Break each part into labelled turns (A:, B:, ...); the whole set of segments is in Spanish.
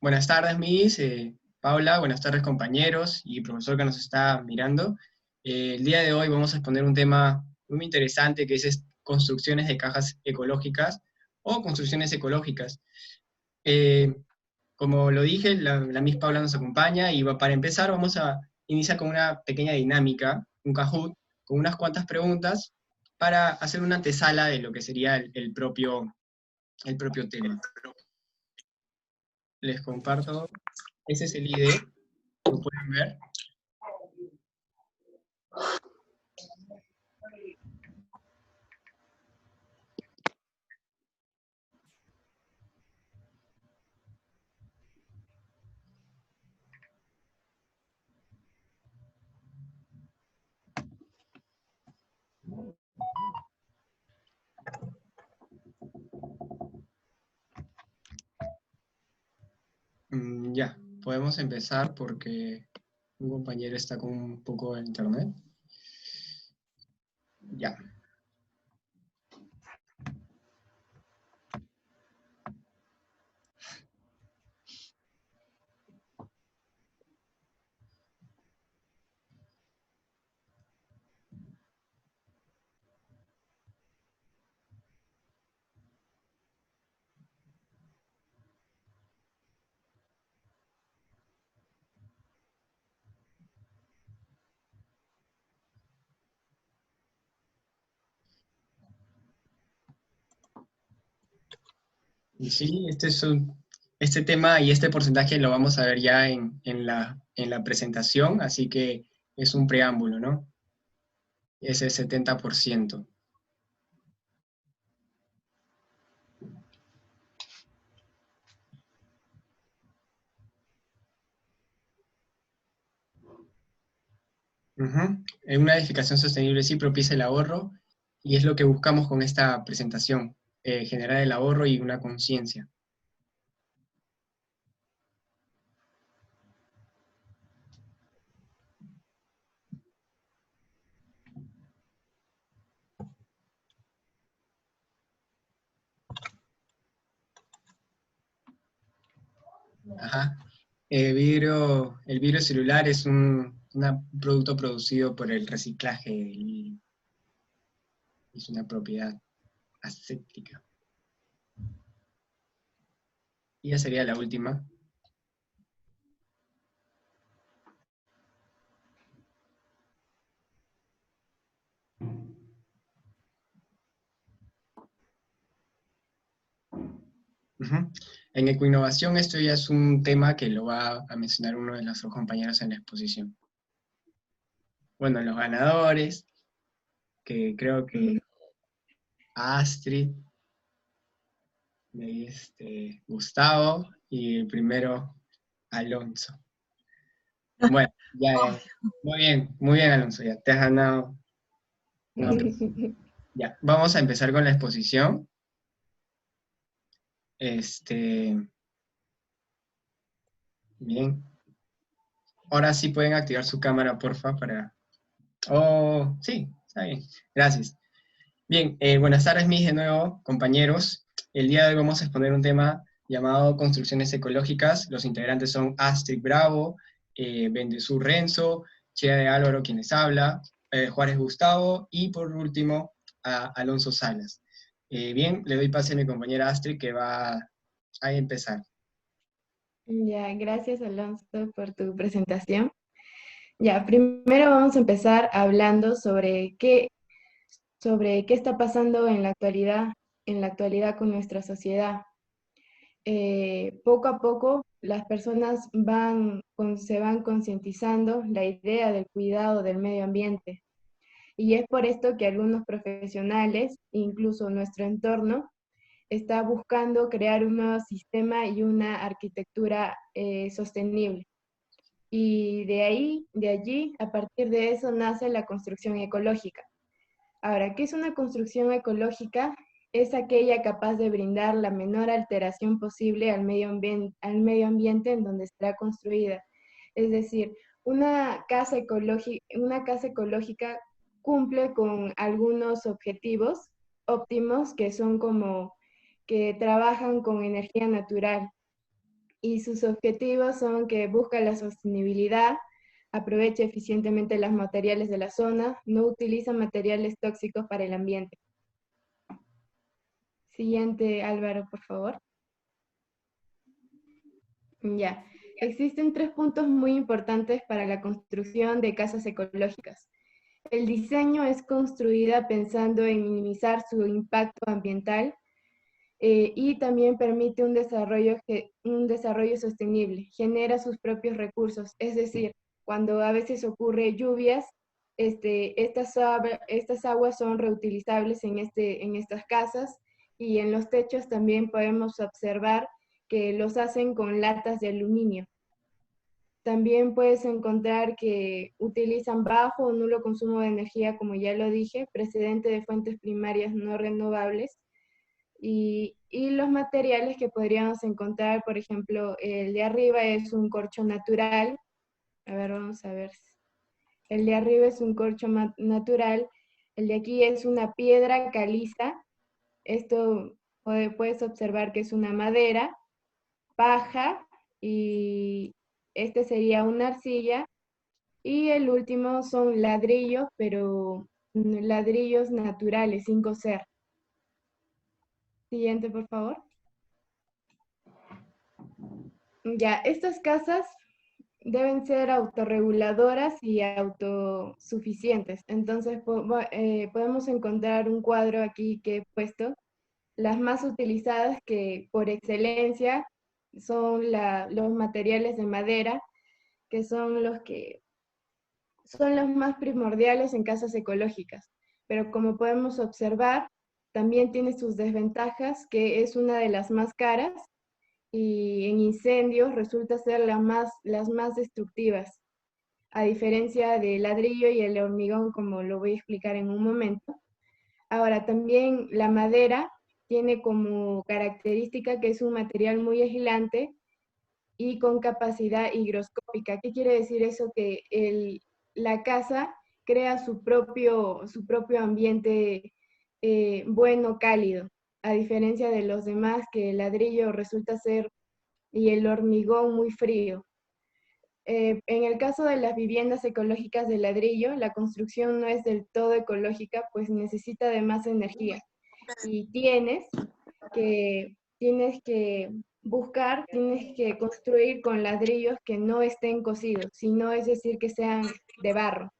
A: Buenas tardes, Miss, Paula, buenas tardes, compañeros y profesor que nos está mirando. El día de hoy vamos a exponer un tema muy interesante que es construcciones de cajas ecológicas o construcciones ecológicas. Eh, Como lo dije, la Miss Paula nos acompaña y para empezar vamos a iniciar con una pequeña dinámica, un Kahoot, con unas cuantas preguntas para hacer una antesala de lo que sería el propio tema. Les comparto, ese es el ID, lo pueden ver. Ya, podemos empezar porque un compañero está con un poco de internet. Ya. Y sí, este tema y este porcentaje lo vamos a ver ya en la presentación, así que es un preámbulo, ¿no? Ese 70%. Ujú. En una edificación sostenible sí propicia el ahorro y es lo que buscamos con esta presentación, generar el ahorro y una conciencia. Ajá. El vidrio celular es un producto producido por el reciclaje y es una propiedad aséptica. Y ya sería la última. Ujú. En ecoinnovación esto ya es un tema que lo va a mencionar uno de nuestros compañeros en la exposición. Bueno, los ganadores, que creo que Astrid, Gustavo y el primero Alonso. Bueno, ya. Muy bien, Alonso, ya te has ganado. No, ya, vamos a empezar con la exposición. Este, bien. Ahora sí pueden activar su cámara, porfa, para... Oh, sí, está bien. Gracias. Bien, buenas tardes, mis de nuevo, compañeros. El día de hoy vamos a exponer un tema llamado construcciones ecológicas. Los integrantes son Astrid Bravo, Bendezur Renzo, Chea de Álvaro, quien les habla, Juárez Gustavo, y por último, a Alonso Salas. Bien, le doy pase a mi compañera Astrid, que va a empezar.
B: Ya, gracias Alonso por tu presentación. Ya, primero vamos a empezar hablando sobre qué está pasando en la actualidad con nuestra sociedad. Poco a poco las personas se van concientizando la idea del cuidado del medio ambiente. Y es por esto que algunos profesionales, incluso nuestro entorno, está buscando crear un nuevo sistema y una arquitectura sostenible. Y de allí, a partir de eso, nace la construcción ecológica. Ahora, ¿qué es una construcción ecológica? Es aquella capaz de brindar la menor alteración posible al medio ambiente en donde estará construida. Es decir, una casa ecológica cumple con algunos objetivos óptimos que son como que trabajan con energía natural, y sus objetivos son que busca la sostenibilidad, aprovecha eficientemente los materiales de la zona, no utiliza materiales tóxicos para el ambiente. Siguiente, Álvaro, por favor. Ya. Existen 3 puntos muy importantes para la construcción de casas ecológicas. El diseño es construida pensando en minimizar su impacto ambiental y también permite un desarrollo sostenible, genera sus propios recursos, es decir, cuando a veces ocurre lluvias, estas aguas son reutilizables en estas casas, y en los techos también podemos observar que los hacen con latas de aluminio. También puedes encontrar que utilizan bajo o nulo consumo de energía, como ya lo dije, precedente de fuentes primarias no renovables. Y los materiales que podríamos encontrar, por ejemplo, el de arriba es un corcho natural. A ver, vamos a ver. El de arriba es un corcho natural. El de aquí es una piedra caliza. Esto puedes observar que es una madera, paja, y este sería una arcilla. Y el último son ladrillos, pero ladrillos naturales, sin cocer. Siguiente, por favor. Ya, estas casas deben ser autorreguladoras y autosuficientes. Entonces, podemos encontrar un cuadro aquí que he puesto. Las más utilizadas, que por excelencia son los materiales de madera, que son los más primordiales en casas ecológicas. Pero como podemos observar, también tiene sus desventajas, que es una de las más caras, y en incendios resulta ser las más destructivas, a diferencia del ladrillo y el hormigón, como lo voy a explicar en un momento. Ahora, también la madera tiene como característica que es un material muy aislante y con capacidad higroscópica. ¿Qué quiere decir eso? Que la casa crea su propio ambiente bueno, cálido, a diferencia de los demás, que el ladrillo resulta ser, y el hormigón, muy frío. En el caso de las viviendas ecológicas de ladrillo, la construcción no es del todo ecológica, pues necesita de más energía. Y tienes que tienes que construir con ladrillos que no estén cocidos, sino, es decir, que sean de barro.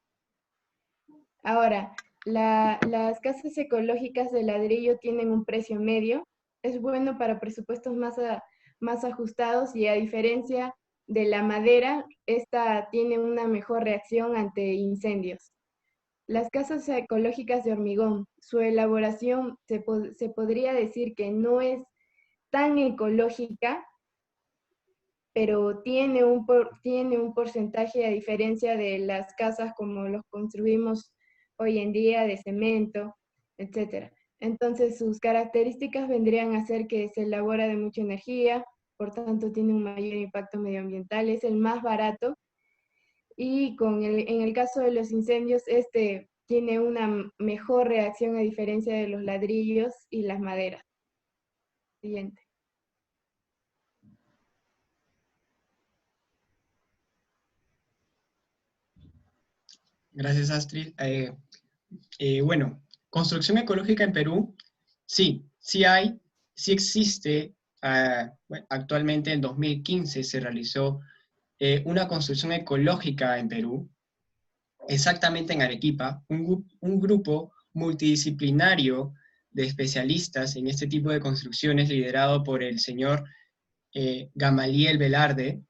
B: Ahora, las casas ecológicas de ladrillo tienen un precio medio, es bueno para presupuestos más ajustados, y a diferencia de la madera, esta tiene una mejor reacción ante incendios. Las casas ecológicas de hormigón, su elaboración se podría decir que no es tan ecológica, pero tiene un porcentaje, a diferencia de las casas como los construimos hoy en día, de cemento, etc. Entonces, sus características vendrían a ser que se elabora de mucha energía, por tanto tiene un mayor impacto medioambiental, es el más barato, y en el caso de los incendios, tiene una mejor reacción, a diferencia de los ladrillos y las maderas. Siguiente.
A: Gracias, Astrid. Bueno, construcción ecológica en Perú, sí, sí existe. Bueno, actualmente en 2015 se realizó una construcción ecológica en Perú, exactamente en Arequipa, un grupo multidisciplinario de especialistas en este tipo de construcciones, liderado por el señor Gamaliel Velarde,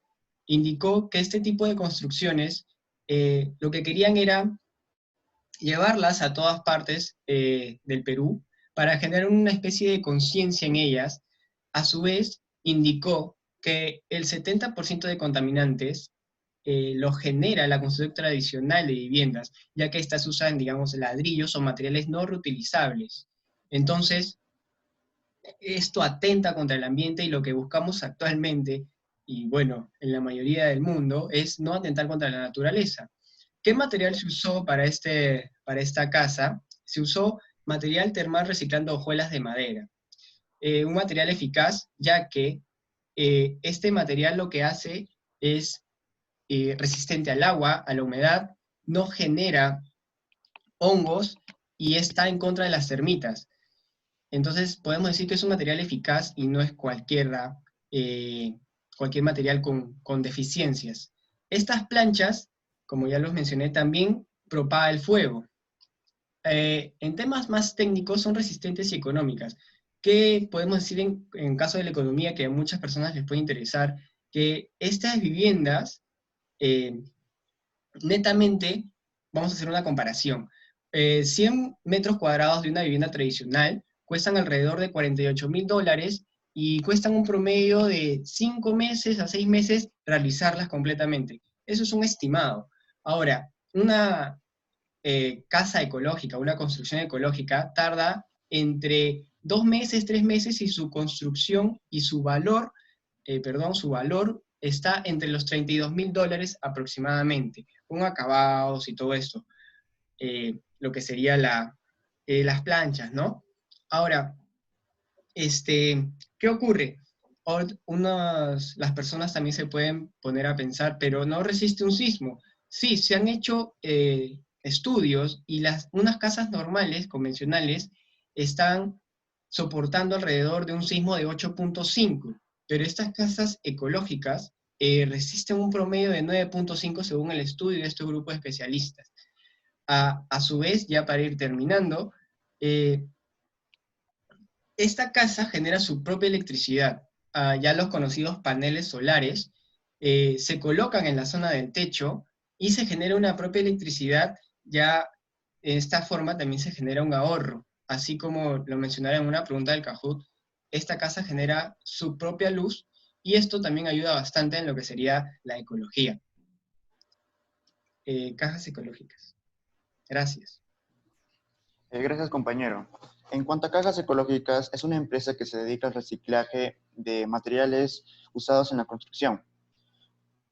A: indicó que este tipo de construcciones lo que querían era llevarlas a todas partes del Perú para generar una especie de conciencia en ellas. A su vez, indicó que el 70% de contaminantes lo genera la construcción tradicional de viviendas, ya que estas usan, digamos, ladrillos o materiales no reutilizables. Entonces, esto atenta contra el ambiente, y lo que buscamos actualmente, y bueno, en la mayoría del mundo, es no atentar contra la naturaleza. ¿Qué material se usó para esta casa? Se usó material termal reciclando hojuelas de madera. Un material eficaz, ya que este material lo que hace es resistente al agua, a la humedad, no genera hongos y está en contra de las termitas. Entonces, podemos decir que es un material eficaz y no es eh, cualquier material con deficiencias. Estas planchas, como ya los mencioné, también propaga el fuego. En temas más técnicos son resistentes y económicas. ¿Qué podemos decir en caso de la economía que a muchas personas les puede interesar? Que estas viviendas, eh, netamente, vamos a hacer una comparación. 100 metros cuadrados de una vivienda tradicional cuestan alrededor de $48.000 y cuestan un promedio de 5 meses a 6 meses realizarlas completamente. Eso es un estimado. Ahora, una casa ecológica, una construcción ecológica, tarda entre 2 meses, 3 meses y su construcción y su valor, su valor está entre los $32.000 aproximadamente, con acabados y todo esto, lo que sería las planchas, ¿no? Ahora, ¿qué ocurre? Las personas también se pueden poner a pensar, pero no resiste un sismo. Sí, se han hecho estudios y unas casas normales, convencionales, están soportando alrededor de un sismo de 8.5, pero estas casas ecológicas resisten un promedio de 9.5 según el estudio de estos grupos de especialistas. A su vez, ya para ir terminando, eh, esta casa genera su propia electricidad. Ya los conocidos paneles solares se colocan en la zona del techo y se genera una propia electricidad. Ya de esta forma también se genera un ahorro. Así como lo mencionaron en una pregunta del Kahoot, esta casa genera su propia luz y esto también ayuda bastante en lo que sería la ecología. Cajas ecológicas. Gracias.
C: Gracias, compañero. En cuanto a Cajas Ecológicas, es una empresa que se dedica al reciclaje de materiales usados en la construcción.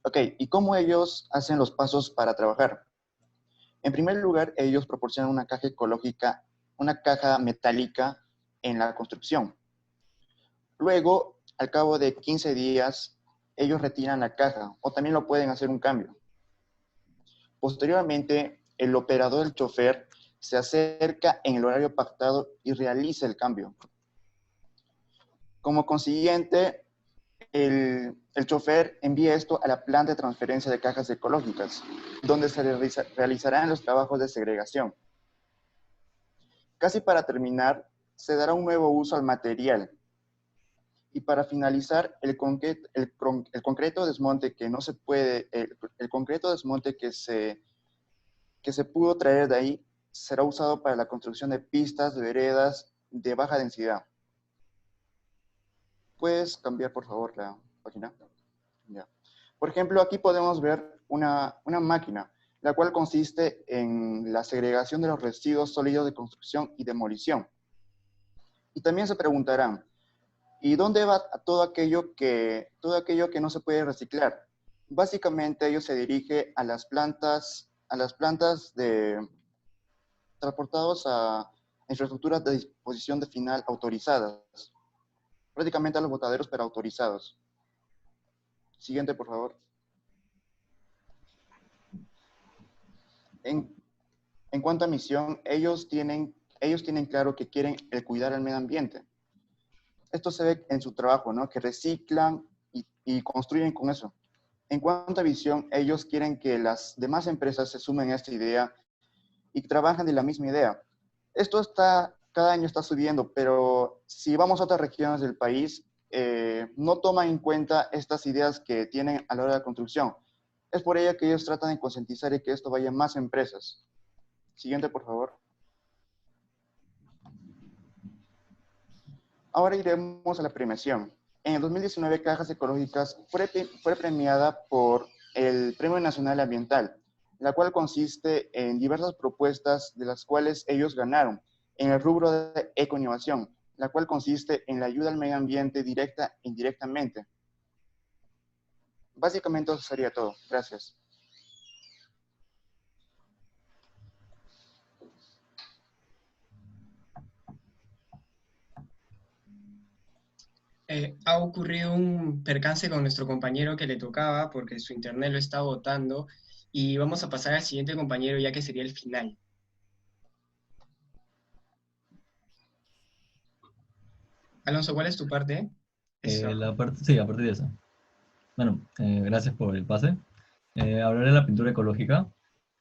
C: Ok, ¿y cómo ellos hacen los pasos para trabajar? En primer lugar, ellos proporcionan una caja ecológica, una caja metálica en la construcción. Luego, al cabo de 15 días, ellos retiran la caja o también lo pueden hacer un cambio. Posteriormente, el operador del chofer se acerca en el horario pactado y realiza el cambio. Como consiguiente, el chofer envía esto a la planta de transferencia de cajas ecológicas, donde se realizarán los trabajos de segregación. Casi para terminar, se dará un nuevo uso al material. Y para finalizar, el concreto desmonte que no se puede, el concreto desmonte que se pudo traer de ahí será usado para la construcción de pistas de veredas de baja densidad. ¿Puedes cambiar, por favor, la página? Ya. Por ejemplo, aquí podemos ver una máquina, la cual consiste en la segregación de los residuos sólidos de construcción y demolición. Y también se preguntarán, ¿y dónde va todo aquello que no se puede reciclar? Básicamente, ello se dirige a las plantas transportados a infraestructuras de disposición de final autorizadas, prácticamente a los botaderos pero autorizados. Siguiente, por favor. En cuanto a misión, ellos tienen claro que quieren el cuidar el medio ambiente. Esto se ve en su trabajo, ¿no? Que reciclan y construyen con eso. En cuanto a visión, ellos quieren que las demás empresas se sumen a esta idea y trabajan de la misma idea. Esto cada año está subiendo, pero si vamos a otras regiones del país, no toman en cuenta estas ideas que tienen a la hora de la construcción. Es por ello que ellos tratan de concientizar y que esto vaya a más empresas. Siguiente, por favor. Ahora iremos a la premiación. En el 2019, Cajas Ecológicas fue premiada por el Premio Nacional Ambiental, la cual consiste en diversas propuestas de las cuales ellos ganaron en el rubro de ecoinnovación, la cual consiste en la ayuda al medio ambiente directa e indirectamente. Básicamente eso sería todo. Gracias.
A: Ha ocurrido un percance con nuestro compañero que le tocaba porque su internet lo está botando y vamos a pasar al siguiente compañero ya que sería el final. Alonso, ¿cuál es tu parte? Eso.
D: Sí, a partir de eso. Bueno, gracias por el pase. Hablaré de la pintura ecológica.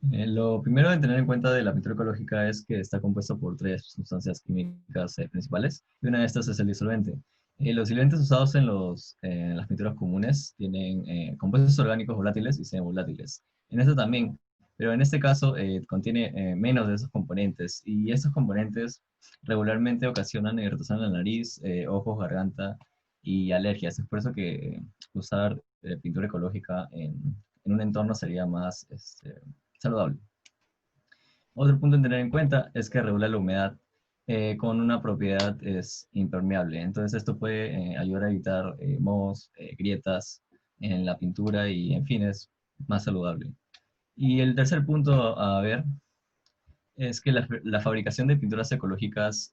D: Lo primero en tener en cuenta de la pintura ecológica es que está compuesta por tres sustancias químicas principales, y una de estas es el disolvente. Los disolventes usados en las pinturas comunes tienen compuestos orgánicos volátiles y semivolátiles. En este también, pero en este caso contiene menos de esos componentes, y estos componentes regularmente ocasionan irritación en la nariz, ojos, garganta y alergias. Es por eso que usar pintura ecológica en un entorno sería más saludable. Otro punto a tener en cuenta es que regula la humedad con una propiedad es impermeable. Entonces esto puede ayudar a evitar mohos, grietas en la pintura y en fin es más saludable. Y el tercer punto a ver es que la fabricación de pinturas ecológicas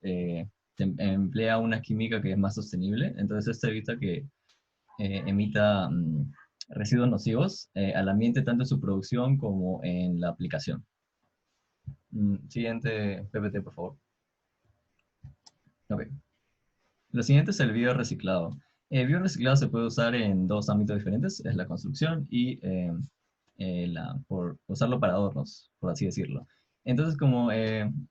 D: emplea una química que es más sostenible. Entonces esto evita que emita residuos nocivos al ambiente tanto en su producción como en la aplicación. Siguiente PPT, por favor. Ok. Lo siguiente es el biorreciclado. El biorreciclado se puede usar en dos ámbitos diferentes, es la construcción y por usarlo para adornos, por así decirlo. Entonces, como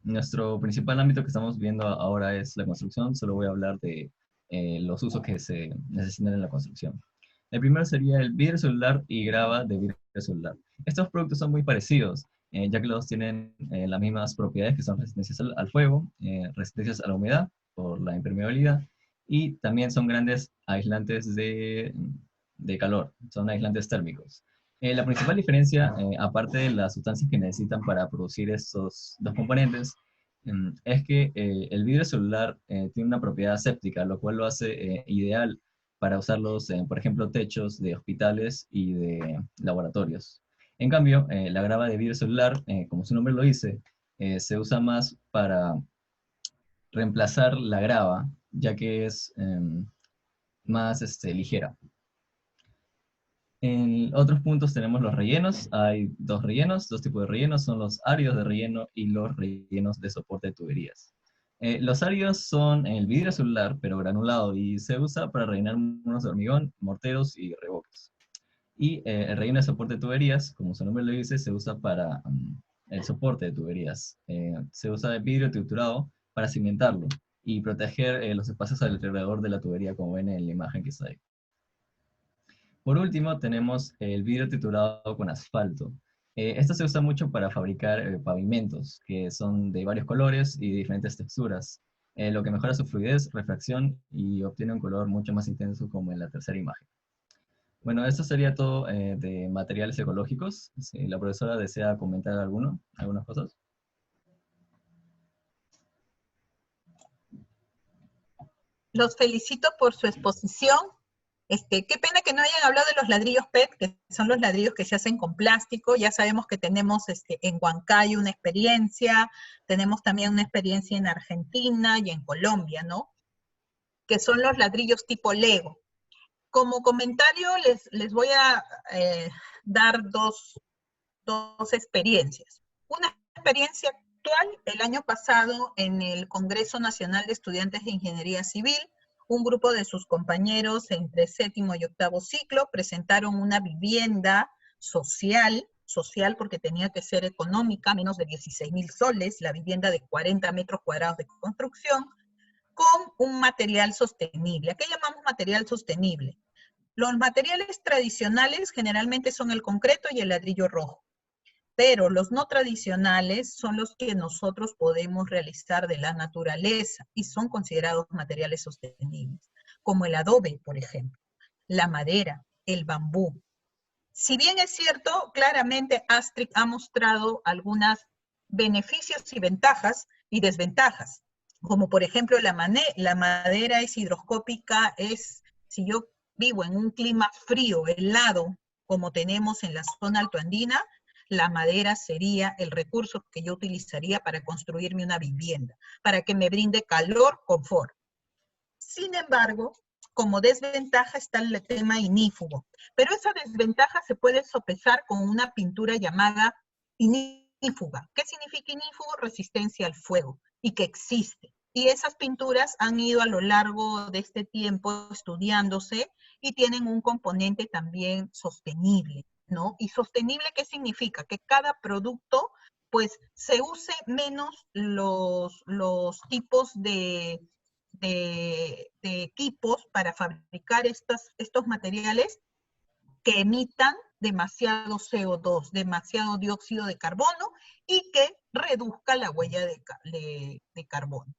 D: nuestro principal ámbito que estamos viendo ahora es la construcción, solo voy a hablar de los usos que se necesitan en la construcción. El primero sería el vidrio celular y grava de vidrio celular. Estos productos son muy parecidos, ya que los dos tienen las mismas propiedades que son resistencias al fuego, resistencias a la humedad por la impermeabilidad, y también son grandes aislantes de calor, son aislantes térmicos. La principal diferencia, aparte de las sustancias que necesitan para producir estos dos componentes, es que el vidrio celular tiene una propiedad séptica, lo cual lo hace ideal para usarlos en, por ejemplo, techos de hospitales y de laboratorios. En cambio, la grava de vidrio celular, como su nombre lo dice, se usa más para reemplazar la grava, ya que es más ligera. En otros puntos tenemos los rellenos. Hay dos rellenos, dos tipos de rellenos, son los áridos de relleno y los rellenos de soporte de tuberías. Los áridos son el vidrio celular, pero granulado, y se usa para rellenar muros de hormigón, morteros y revoques. Y el relleno de soporte de tuberías, como su nombre lo dice, se usa para el soporte de tuberías. Se usa el vidrio triturado para cimentarlo y proteger los espacios alrededor de la tubería, como ven en la imagen que está ahí. Por último, tenemos el vidrio triturado con asfalto. Esto se usa mucho para fabricar pavimentos, que son de varios colores y de diferentes texturas, lo que mejora su fluidez, refracción y obtiene un color mucho más intenso, como en la tercera imagen. Bueno, esto sería todo de materiales ecológicos. Si la profesora desea comentar algunas cosas.
E: Los felicito por su exposición. Qué pena que no hayan hablado de los ladrillos PET, que son los ladrillos que se hacen con plástico. Ya sabemos que tenemos en Huancayo una experiencia, tenemos también una experiencia en Argentina y en Colombia, ¿no? Que son los ladrillos tipo Lego. Como comentario les voy a dar dos experiencias. Una experiencia actual, el año pasado en el Congreso Nacional de Estudiantes de Ingeniería Civil, un grupo de sus compañeros entre séptimo y octavo ciclo presentaron una vivienda social porque tenía que ser económica, menos de 16,000 soles, la vivienda de 40 metros cuadrados de construcción, con un material sostenible. ¿A qué llamamos material sostenible? Los materiales tradicionales generalmente son el concreto y el ladrillo rojo, pero los no tradicionales son los que nosotros podemos realizar de la naturaleza y son considerados materiales sostenibles, como el adobe, por ejemplo, la madera, el bambú. Si bien es cierto, claramente Astric ha mostrado algunos beneficios y ventajas y desventajas, como por ejemplo la madera es higroscópica, si yo vivo en un clima frío, helado, como tenemos en la zona altoandina, la madera sería el recurso que yo utilizaría para construirme una vivienda, para que me brinde calor, confort. Sin embargo, como desventaja está el tema ignífugo. Pero esa desventaja se puede sopesar con una pintura llamada ignífuga. ¿Qué significa ignífugo? Resistencia al fuego, y que existe. Y esas pinturas han ido a lo largo de este tiempo estudiándose y tienen un componente también sostenible, ¿no? ¿Y sostenible qué significa? Que cada producto, pues, se use menos los tipos de equipos para fabricar estos materiales que emitan demasiado CO2, demasiado dióxido de carbono, y que reduzca la huella de carbono.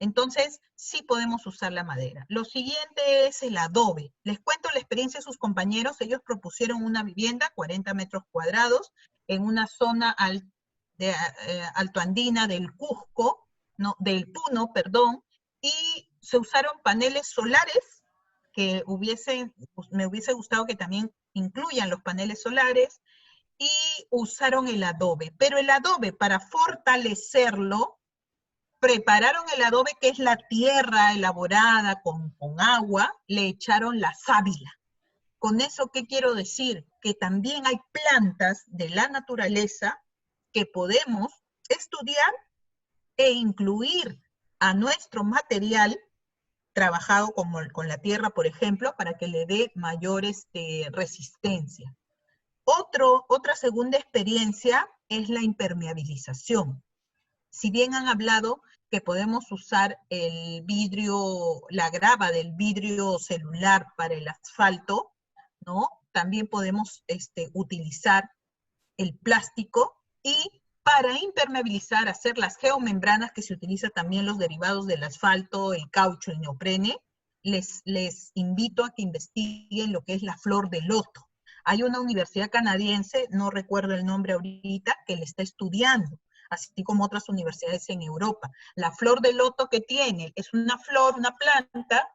E: Entonces, sí podemos usar la madera. Lo siguiente es el adobe. Les cuento la experiencia de sus compañeros. Ellos propusieron una vivienda, 40 metros cuadrados, en una zona altoandina del Cusco, no, del Puno, perdón, y se usaron paneles solares, que me hubiese gustado que también incluyan los paneles solares, y usaron el adobe. Pero el adobe, para fortalecerlo, prepararon el adobe, que es la tierra elaborada con agua, le echaron la sábila. Con eso, ¿qué quiero decir? Que también hay plantas de la naturaleza que podemos estudiar e incluir a nuestro material trabajado con la tierra, por ejemplo, para que le dé mayor resistencia. Otra segunda experiencia es la impermeabilización. Si bien han hablado que podemos usar el vidrio, la grava del vidrio celular para el asfalto, ¿no? También podemos utilizar el plástico, y para impermeabilizar, hacer las geomembranas, que se utiliza también los derivados del asfalto, el caucho, el neoprene. Les invito a que investiguen lo que es la flor de loto. Hay una universidad canadiense, no recuerdo el nombre ahorita, que le está estudiando, así como otras universidades en Europa. La flor de loto que tiene es una flor, una planta,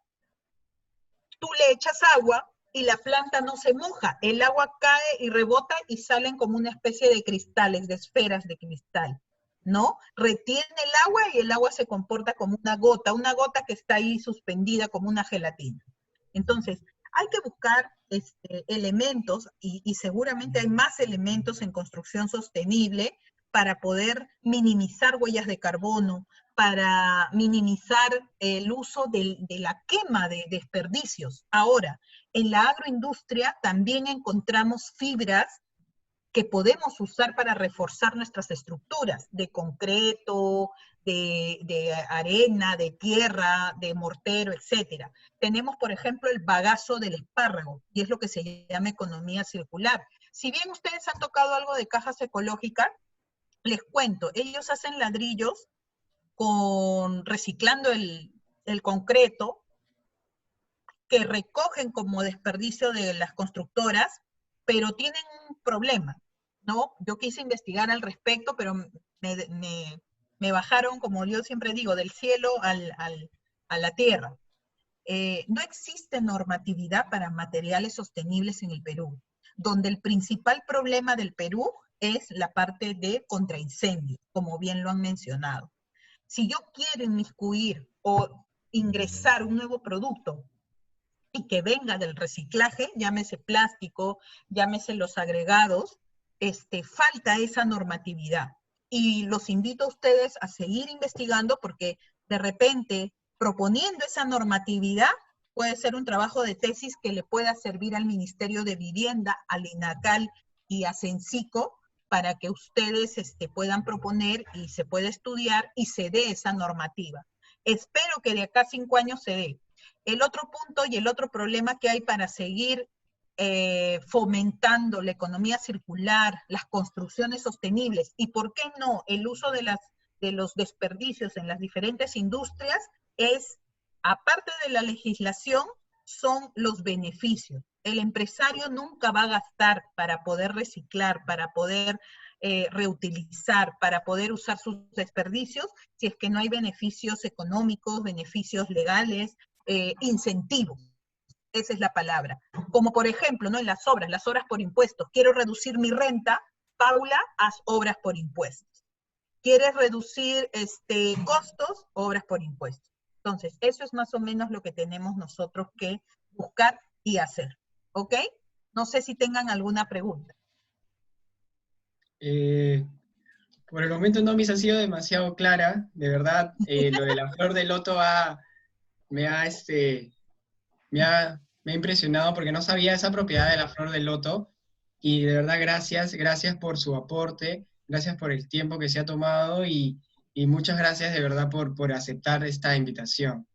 E: tú le echas agua y la planta no se moja, el agua cae y rebota y salen como una especie de cristales, de esferas de cristal, ¿no? Retiene el agua y el agua se comporta como una gota que está ahí suspendida como una gelatina. Entonces, hay que buscar elementos, y seguramente hay más elementos en construcción sostenible para poder minimizar huellas de carbono, para minimizar el uso de la quema de desperdicios. Ahora, en la agroindustria también encontramos fibras que podemos usar para reforzar nuestras estructuras, de concreto, de arena, de tierra, de mortero, etc. Tenemos, por ejemplo, el bagazo del espárrago, y es lo que se llama economía circular. Si bien ustedes han tocado algo de cajas ecológicas, les cuento, ellos hacen ladrillos reciclando el concreto, que recogen como desperdicio de las constructoras, pero tienen un problema, ¿no? Yo quise investigar al respecto, pero me bajaron, como yo siempre digo, del cielo a la tierra. No existe normatividad para materiales sostenibles en el Perú, donde el principal problema del Perú es la parte de contraincendio, como bien lo han mencionado. Si yo quiero inmiscuir o ingresar un nuevo producto y que venga del reciclaje, llámese plástico, llámese los agregados, falta esa normatividad. Y los invito a ustedes a seguir investigando, porque de repente, proponiendo esa normatividad, puede ser un trabajo de tesis que le pueda servir al Ministerio de Vivienda, al INACAL y a Censico, para que ustedes puedan proponer y se pueda estudiar y se dé esa normativa. Espero que de acá a 5 años se dé. El otro punto y el otro problema que hay para seguir fomentando la economía circular, las construcciones sostenibles, y por qué no el uso de los desperdicios en las diferentes industrias, es, aparte de la legislación, son los beneficios. El empresario nunca va a gastar para poder reciclar, para poder reutilizar, para poder usar sus desperdicios, si es que no hay beneficios económicos, beneficios legales, incentivos. Esa es la palabra. Como por ejemplo, ¿no? En las obras por impuestos. Quiero reducir mi renta, Paula, haz obras por impuestos. ¿Quieres reducir costos? Obras por impuestos. Entonces, eso es más o menos lo que tenemos nosotros que buscar y hacer, ¿ok? No sé si tengan alguna pregunta.
A: Por el momento no me ha sido demasiado clara, de verdad, lo de la flor de loto me ha, me ha impresionado porque no sabía esa propiedad de la flor del loto, y de verdad gracias por su aporte, gracias por el tiempo que se ha tomado, y muchas gracias de verdad por aceptar esta invitación.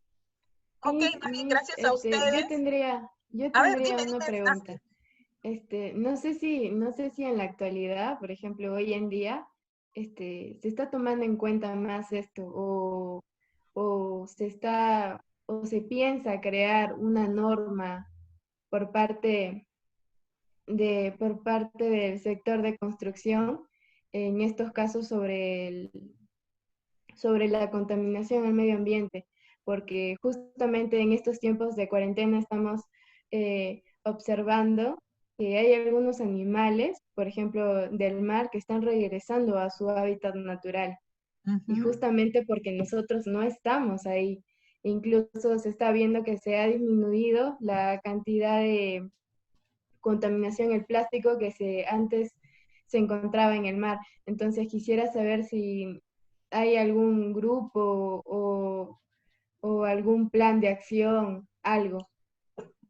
E: Ok,
B: Sí,
E: más bien
B: Miss,
E: gracias a ustedes.
B: yo
E: A ver,
B: tendría
E: dime,
B: una
E: Nancy.
B: pregunta. No sé si en la actualidad, por ejemplo, hoy en día, se está tomando en cuenta más esto, o o se piensa crear una norma por por parte del sector de construcción, en estos casos sobre la contaminación al medio ambiente, porque justamente en estos tiempos de cuarentena estamos observando que hay algunos animales, por ejemplo, del mar, que están regresando a su hábitat natural. Y justamente porque nosotros no estamos ahí. Incluso se está viendo que se ha disminuido la cantidad de contaminación, el plástico antes se encontraba en el mar. Entonces quisiera saber si hay algún grupo o algún plan de acción, algo.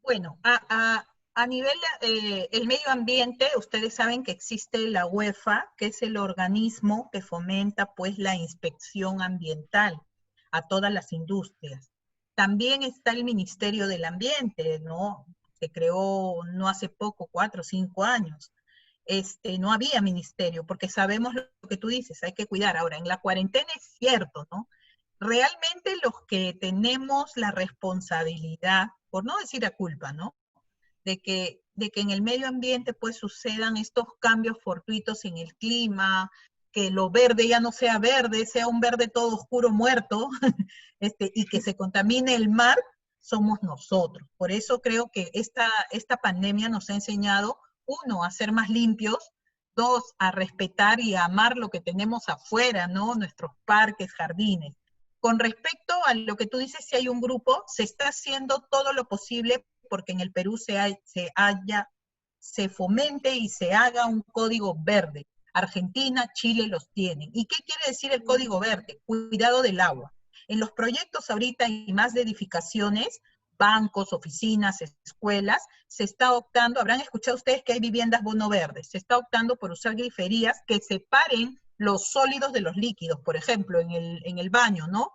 E: Bueno, a nivel el medio ambiente, ustedes saben que existe la UEFA, que es el organismo que fomenta pues la inspección ambiental a todas las industrias. También está el Ministerio del Ambiente, ¿no? Se creó no hace poco, 4 o 5 años. No había ministerio, porque sabemos lo que tú dices, hay que cuidar. Ahora, en la cuarentena es cierto, ¿no? Realmente los que tenemos la responsabilidad, por no decir la culpa, ¿no? De que en el medio ambiente pues sucedan estos cambios fortuitos en el clima, que lo verde ya no sea verde, sea un verde todo oscuro muerto, y que se contamine el mar, somos nosotros. Por eso creo que esta pandemia nos ha enseñado, uno, a ser más limpios, dos, a respetar y a amar lo que tenemos afuera, ¿no? Nuestros parques, jardines. Con respecto a lo que tú dices, si hay un grupo, se está haciendo todo lo posible porque en el Perú se fomente y se haga un código verde. Argentina, Chile los tienen. ¿Y qué quiere decir el código verde? Cuidado del agua. En los proyectos ahorita hay más de edificaciones, bancos, oficinas, escuelas, se está optando, habrán escuchado ustedes que hay viviendas bono verdes, se está optando por usar griferías que separen los sólidos de los líquidos, por ejemplo, en el baño, ¿no?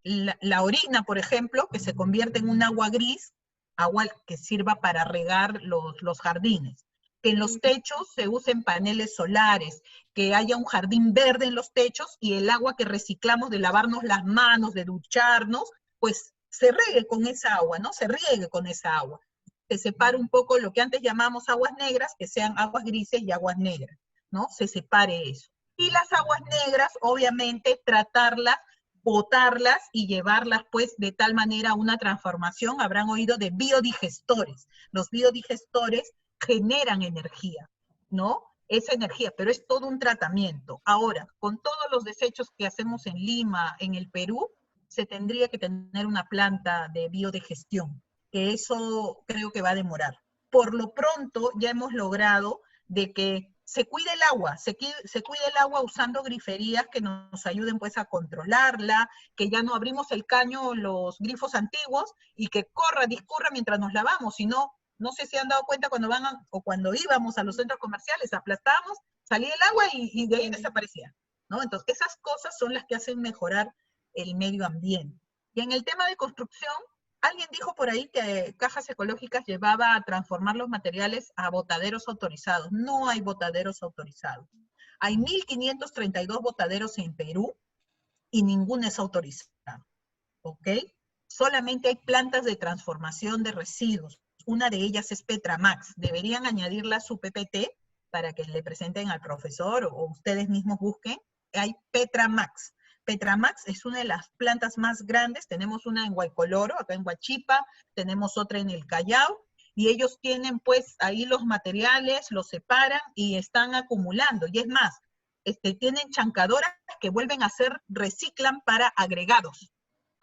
E: La orina, por ejemplo, que se convierte en un agua gris, agua que sirva para regar los jardines. Que en los techos se usen paneles solares, que haya un jardín verde en los techos y el agua que reciclamos de lavarnos las manos, de ducharnos, pues se riegue con esa agua, ¿no? Se riegue con esa agua. Se separe un poco lo que antes llamamos aguas negras, que sean aguas grises y aguas negras, ¿no? Se separe eso. Y las aguas negras, obviamente, tratarlas, botarlas y llevarlas pues de tal manera a una transformación. Habrán oído de biodigestores. Los biodigestores generan energía, ¿no? Esa energía, pero es todo un tratamiento. Ahora, con todos los desechos que hacemos en Lima, en el Perú, se tendría que tener una planta de biodigestión, que eso creo que va a demorar. Por lo pronto ya hemos logrado de que se cuide el agua, se cuide el agua usando griferías que nos ayuden pues a controlarla, que ya no abrimos el caño, los grifos antiguos, y que discurra mientras nos lavamos, si no, no sé si han dado cuenta cuando o cuando íbamos a los centros comerciales, aplastábamos, salía el agua y de ahí desaparecía, ¿no? Entonces, esas cosas son las que hacen mejorar el medio ambiente. Y en el tema de construcción, alguien dijo por ahí que Cajas Ecológicas llevaba a transformar los materiales a botaderos autorizados. No hay botaderos autorizados. Hay 1.532 botaderos en Perú y ninguno es autorizado, ¿ok? Solamente hay plantas de transformación de residuos. Una de ellas es Petramax. Deberían añadirla a su PPT para que le presenten al profesor o ustedes mismos busquen. Hay Petramax. Petramax es una de las plantas más grandes. Tenemos una en Huaycoloro, acá en Huachipa, tenemos otra en el Callao, y ellos tienen pues ahí los materiales, los separan y están acumulando. Y es más, tienen chancadoras que vuelven a hacer, reciclan para agregados.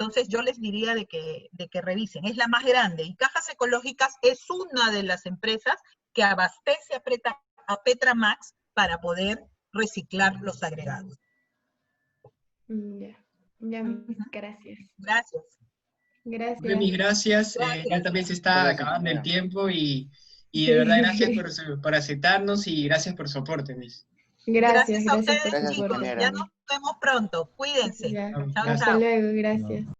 E: Entonces yo les diría de que revisen, es la más grande, y Cajas Ecológicas es una de las empresas que abastece a Petramax para poder reciclar los agregados.
B: Ya, ya, Miss, gracias.
E: Gracias.
B: Gracias.
A: Mis gracias.
E: Gracias.
A: Ya también se está
C: Muchas gracias,
A: acabando el
C: compañera.
A: tiempo y de verdad gracias por aceptarnos y gracias por su aporte, Miss.
B: Gracias,
E: Gracias a
B: gracias por
E: ustedes,
C: Gracias,
B: su
E: chicos.
B: aporte
C: compañera.
E: Ya
B: también.
E: nos vemos pronto. Cuídense.
B: Ya,
A: Chao,
E: Chao,
A: gracias.
B: hasta
E: chao.
B: luego, gracias.